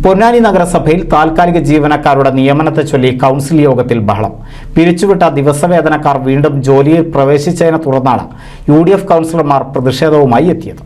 പൊന്നാനി നഗരസഭയിൽ താൽക്കാലിക ജീവനക്കാരുടെ നിയമനത്തെ ചൊല്ലി കൗൺസിൽ യോഗത്തിൽ ബഹളം. പിരിച്ചുവിട്ട ദിവസവേതനക്കാർ വീണ്ടും ജോലിയിൽ പ്രവേശിച്ചതിനെ തുടർന്നാണ് UDF കൗൺസിലർമാർ പ്രതിഷേധവുമായി എത്തിയത്.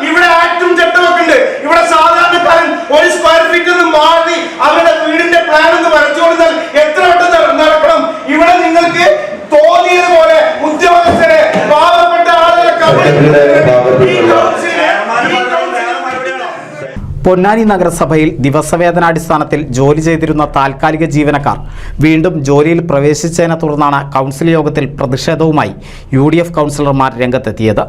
ഇവിടെ ആക്ടും ചട്ടമൊക്കെ ഉണ്ട്. ഇവിടെ സാധാരണക്കാരൻ ഒരു സ്ക്വയർ ഫീറ്റ് നിന്ന് മാറി അവരുടെ വീടിന്റെ പ്ലാൻ ഒന്ന് വരച്ചു കൊടുത്താൽ എത്ര വട്ടം നടക്കണം? ഇവിടെ നിങ്ങൾക്ക് തോന്നിയതുപോലെ ഉദ്യോഗസ്ഥരെ പാവപ്പെട്ട ആളുകളെ പൊന്നാനി നഗരസഭയിൽ ദിവസവേതനാടിസ്ഥാനത്തിൽ ജോലി ചെയ്തിരുന്ന താൽക്കാലിക ജീവനക്കാർ വീണ്ടും ജോലിയിൽ പ്രവേശിച്ചതിനെ തുടർന്നാണ് കൗൺസിൽ യോഗത്തിൽ പ്രതിഷേധവുമായി UDF കൗൺസിലർമാർ രംഗത്തെത്തിയത്.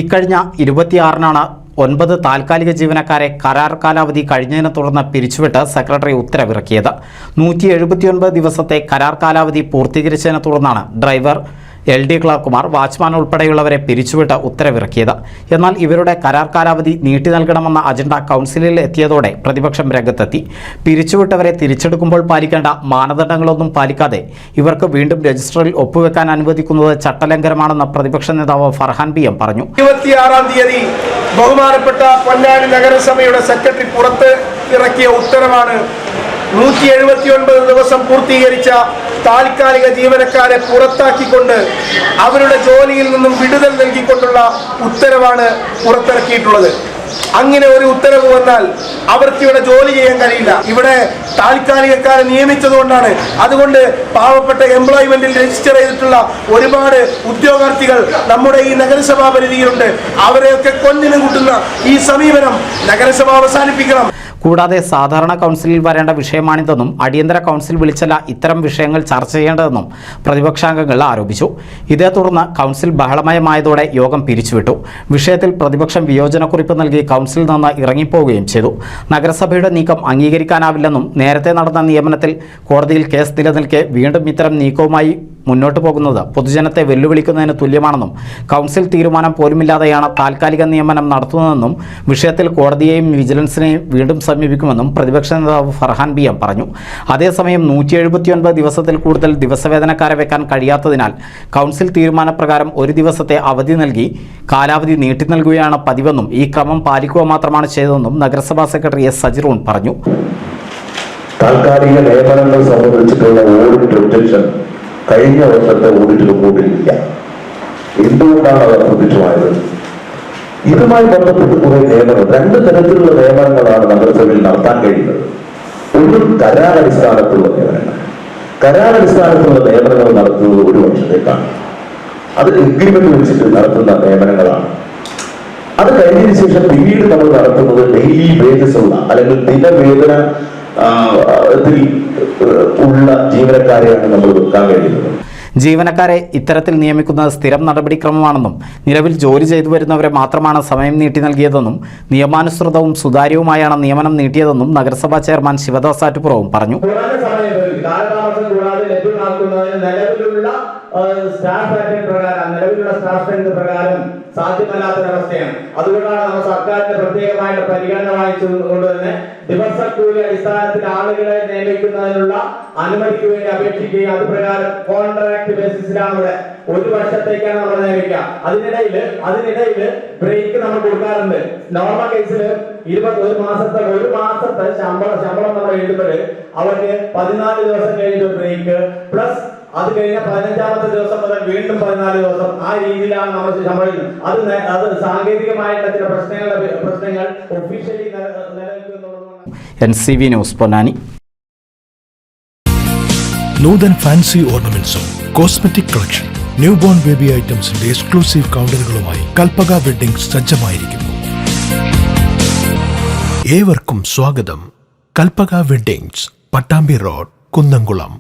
ഇക്കഴിഞ്ഞ 26-നാണ് 9 താൽക്കാലിക ജീവനക്കാരെ കരാർ കാലാവധി കഴിഞ്ഞതിനെ തുടർന്ന് പിരിച്ചുവിട്ട് സെക്രട്ടറി ഉത്തരവിറക്കിയത്. 179 ദിവസത്തെ കരാർ കാലാവധി പൂർത്തീകരിച്ചതിനെ തുടർന്നാണ് ഡ്രൈവർ, LD ക്ലർക്കുമാർ, വാച്ച്മാൻ ഉൾപ്പെടെയുള്ളവരെ പിരിച്ചുവിട്ട് ഉത്തരവിറക്കിയത്. എന്നാൽ ഇവരുടെ കരാർ കാലാവധി നീട്ടി നൽകണമെന്ന അജണ്ട കൗൺസിലിൽ എത്തിയതോടെ പ്രതിപക്ഷം രംഗത്തെത്തി. പിരിച്ചുവിട്ടവരെ തിരിച്ചെടുക്കുമ്പോൾ പാലിക്കേണ്ട മാനദണ്ഡങ്ങളൊന്നും പാലിക്കാതെ ഇവർക്ക് വീണ്ടും രജിസ്റ്ററിൽ ഒപ്പുവെക്കാൻ അനുവദിക്കുന്നത് ചട്ടലംഘനമാണെന്ന് പ്രതിപക്ഷ നേതാവ് ഫർഹാൻ BM പറഞ്ഞു. 26-ാം തീയതി ബഹുമാനപ്പെട്ട പൊന്നാനി നഗരസഭയുടെ സെക്രട്ടറി പുറത്ത് ഇറക്കിയ ഉത്തരവാണ് 179 ദിവസം പൂർത്തീകരിച്ച താൽക്കാലിക ജീവനക്കാരെ പുറത്താക്കിക്കൊണ്ട് അവരുടെ ജോലിയിൽ നിന്നും വിടുതൽ നൽകിക്കൊണ്ടുള്ള ഉത്തരവാണ് പുറത്തിറക്കിയിട്ടുള്ളത്. അങ്ങനെ ഒരു ഉത്തരവ് വന്നാൽ അവർക്ക് ഇവിടെ ജോലി ചെയ്യാൻ കഴിയില്ല. ഇവിടെ താൽക്കാലികക്കാരെ നിയമിച്ചതുകൊണ്ടാണ്. അതുകൊണ്ട് പാവപ്പെട്ട എംപ്ലോയ്മെന്റിൽ രജിസ്റ്റർ ചെയ്തിട്ടുള്ള ഒരുപാട് ഉദ്യോഗാർത്ഥികൾ നമ്മുടെ ഈ നഗരസഭാ പരിധിയിലുണ്ട്. അവരെയൊക്കെ കൊന്നിനും കൂട്ടുന്ന ഈ സമീപനം നഗരസഭ അവസാനിപ്പിക്കണം. കൂടാതെ സാധാരണ കൗൺസിലിൽ വരേണ്ട വിഷയമാണിതെന്നും അടിയന്തര കൗൺസിൽ വിളിച്ചല്ല ഇത്തരം വിഷയങ്ങൾ ചർച്ച ചെയ്യേണ്ടതെന്നും പ്രതിപക്ഷാംഗങ്ങൾ ആരോപിച്ചു. ഇതേ തുടർന്ന് കൗൺസിൽ ബഹളമയമായതോടെ യോഗം പിരിച്ചുവിട്ടു. വിഷയത്തിൽ പ്രതിപക്ഷം വിയോജനക്കുറിപ്പ് നൽകി കൗൺസിലിൽ നിന്ന് ഇറങ്ങിപ്പോവുകയും ചെയ്തു. നഗരസഭയുടെ നീക്കം അംഗീകരിക്കാനാവില്ലെന്നും നേരത്തെ നടന്ന നിയമനത്തിൽ കോടതിയിൽ കേസ് നിലനിൽക്കെ വീണ്ടും ഇത്തരം നീക്കവുമായി മുന്നോട്ട് പോകുന്നത് പൊതുജനത്തെ വെല്ലുവിളിക്കുന്നതിന് തുല്യമാണെന്നും കൗൺസിൽ തീരുമാനം പോലുമില്ലാതെയാണ് താൽക്കാലിക നിയമനം നടത്തുന്നതെന്നും വിഷയത്തിൽ കോടതിയെയും വിജിലൻസിനെയും വീണ്ടും സമീപിക്കുമെന്നും പ്രതിപക്ഷ നേതാവ് ഫർഹാൻ BM പറഞ്ഞു. അതേസമയം 179 ദിവസത്തിൽ കൂടുതൽ ദിവസവേതനക്കാരെ വെക്കാൻ കഴിയാത്തതിനാൽ കൗൺസിൽ തീരുമാനപ്രകാരം ഒരു ദിവസത്തെ അവധി നൽകി കാലാവധി നീട്ടി നൽകുകയാണ് പതിവെന്നും ഈ ക്രമം പാലിക്കുക മാത്രമാണ് ചെയ്തതെന്നും നഗരസഭാ സെക്രട്ടറി S. സജിറൂൺ പറഞ്ഞു. താൽക്കാലിക നിയമനങ്ങൾ സംബന്ധിച്ചിട്ടുള്ള ഓഡിറ്റ് ഒബ്ജക്ഷൻ കഴിഞ്ഞ വർഷത്തെ ഓഡിറ്റ് റിപ്പോർട്ടിലില്ല. എന്തുകൊണ്ടാണ് അത് അപ്രത്യക്ഷമായത്? ഇതുമായി ബന്ധപ്പെട്ട് കുറെ നിയമനം, 2 തരത്തിലുള്ള നിയമനങ്ങളാണ് നഗരസഭയിൽ നടത്താൻ കഴിയുന്നത്. ഒരു കരാറടിസ്ഥാനത്തുള്ള നിയമനങ്ങൾ. കരാറടിസ്ഥാനത്തുള്ള നിയമനങ്ങൾ നടത്തുന്നത് 1 വർഷത്തേക്കാണ്. അത് എഗ്രിമെന്റ് വെച്ചിട്ട് നടത്തുന്ന നിയമനങ്ങളാണ്. അത് കഴിഞ്ഞതിന് ശേഷം പിന്നീട് നമ്മൾ നടത്തുന്നത് ഡെയിലി വേജസ് ഉള്ള അല്ലെങ്കിൽ ദിനവേതന ഉള്ള ജീവനക്കാരെയാണ് നമ്മൾ വെക്കാൻ കഴിയുന്നത്. ജീവനക്കാരെ ഇത്തരത്തിൽ നിയമിക്കുന്നത് സ്ഥിരം നടപടിക്രമമാണെന്നും നിലവിൽ ജോലി ചെയ്തു വരുന്നവരെ മാത്രമാണ് സമയം നീട്ടി നൽകിയതെന്നും നിയമാനുസൃതവും സുതാര്യവുമായാണ് നിയമനം നീട്ടിയതെന്നും നഗരസഭാ ചെയർമാൻ ശിവദാസ് ആറ്റുപുറവും പറഞ്ഞു. നിലവിലുള്ള സ്റ്റാഫ് പ്രകാരം സാധ്യമല്ലാത്തൊരവസ്ഥയാണ്. അതുകൊണ്ടാണ് നമ്മൾ സർക്കാരിന്റെ പ്രത്യേകമായിട്ട് പരിഗണന വാങ്ങിച്ചുകൊണ്ട് തന്നെ ദിവസക്കൂലി അടിസ്ഥാനത്തിൽ ആളുകളെ നിയമിക്കുന്നതിനുള്ള അനുമതിക്ക് വേണ്ടി അപേക്ഷിക്കുകയും അത് പ്രകാരം കോൺട്രാക്ട് ബേസിസിലാണ് ഇവിടെ 1 വർഷത്തേക്കാണ് നമ്മൾ നിയമിക്കുക. അതിനിടയിൽ ബ്രേക്ക് നമ്മൾ കൊടുക്കാറുണ്ട്. നോർമൽ കേസിൽ 1 മാസത്തെ ശമ്പളം നമ്മൾ എഴുതുമ്പോൾ അവർക്ക് 14 ദിവസം കഴിഞ്ഞ ബ്രേക്ക് പ്ലസ് അത് കഴിഞ്ഞ 15ാമത്തെ ദിവസം മുതൽ വീണ്ടും 14 ദിവസം ആ രീതിയിലാണ് നമ്മൾ ശമ്പളം. അത് സാങ്കേതികമായിട്ടുള്ള ചില പ്രശ്നങ്ങൾ ഒഫീഷ്യലി നിലനിൽക്കുന്നുള്ളതാണ്. NCV news Ponnani. Nuthan fancy ഓർണമെന്റ്സും cosmetic collection, new born baby ഐറ്റംസിന്റെ എക്സ്ക്ലൂസീവ് കൗണ്ടറുകളുമായി കൽപ്പക വെഡ്ഡിംഗ് സജ്ജമായിരിക്കുന്നു. ഏവർക്കും സ്വാഗതം. Kalpaka weddings, Pattambi road, Kunnamkulam.